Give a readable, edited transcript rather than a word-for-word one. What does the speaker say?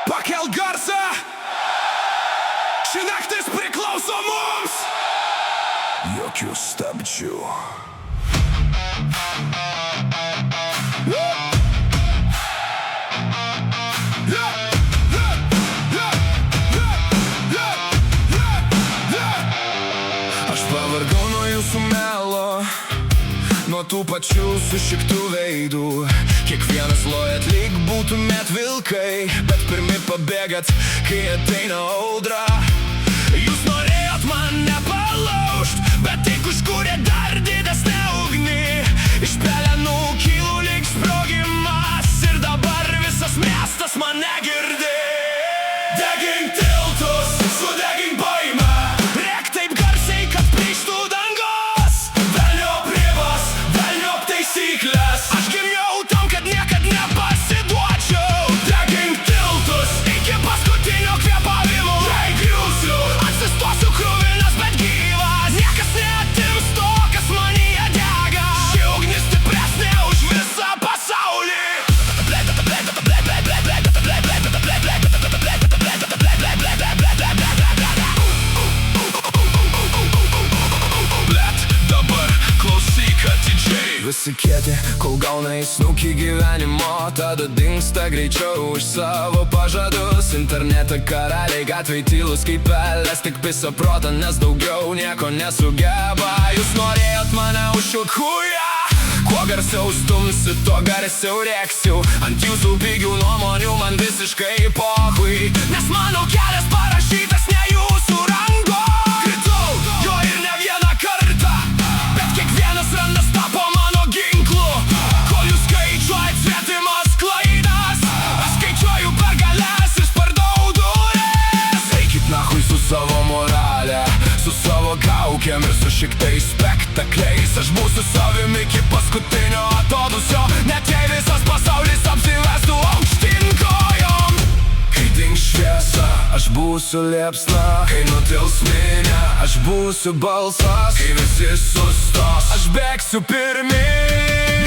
Pakelk garsą, ši naktis priklauso mums. Jokių stabdžių. Aš pavargau nuo jūsų melo, nuo tų pačių sušiktų veidų. Kiekvienas lojat lyg būtumėt vilkai, bet pirmi pabėgat, kai ateina audra. Jūs norėjot mane palaužt, bet tik užkūrė dar didesnę ugnį. Iš pelenų kylu lyg sprogimas, ir dabar visas miestas mane girdi. Degink tiltus, sudegink baimę, rėk taip garsiai, kad plyštų dangus. Velniop ribas, velniop taisyklės, aš gimiau tam, kad niekad nepasiduočiau. Degink tiltus iki paskutinio kvėpavimo. Jei griūsiu, atsistosiu kruvinas, bet gyvas. Niekas neatims to, kas manyje dega. Ši ugnis stipresnė už visą pasaulį. Dabar klausyk atidžiai. Visi kieti, kol gauna į snukį gyvenimo, tada dingsta greičiau už savo pažadus. Internete karaliai, gatvėj tylus kaip pelės, tik pisa protą, nes daugiau nieko nesugeba. Jūs norėjot mane užšilk chuja, kuo garsiau stumsi, tuo garsiau rėksiu. Ant jūsų pigių nuomonių man visiškai pohui, nes mano kelias parašytas ne jūsų rango. Kritau jo ir ne vieną kartą, bet kiekvienas randas tapo mano ginklu. Kol jūs skaičiuojat svetimas klaidas, aš skaičiuoju pergales ir spardau duris. Eikit nachui su savo morale, su savo kaukėm ir su šiktais spektakliais. Aš būsiu savimi iki paskutinio atodusio, net jei visas pasaulis apsivestų aukštyn kojom. Kai dings šviesa, aš būsiu liepsna, kai nutils minia, aš būsiu balsas, kai visi sustos, aš bėgsiu pirmin.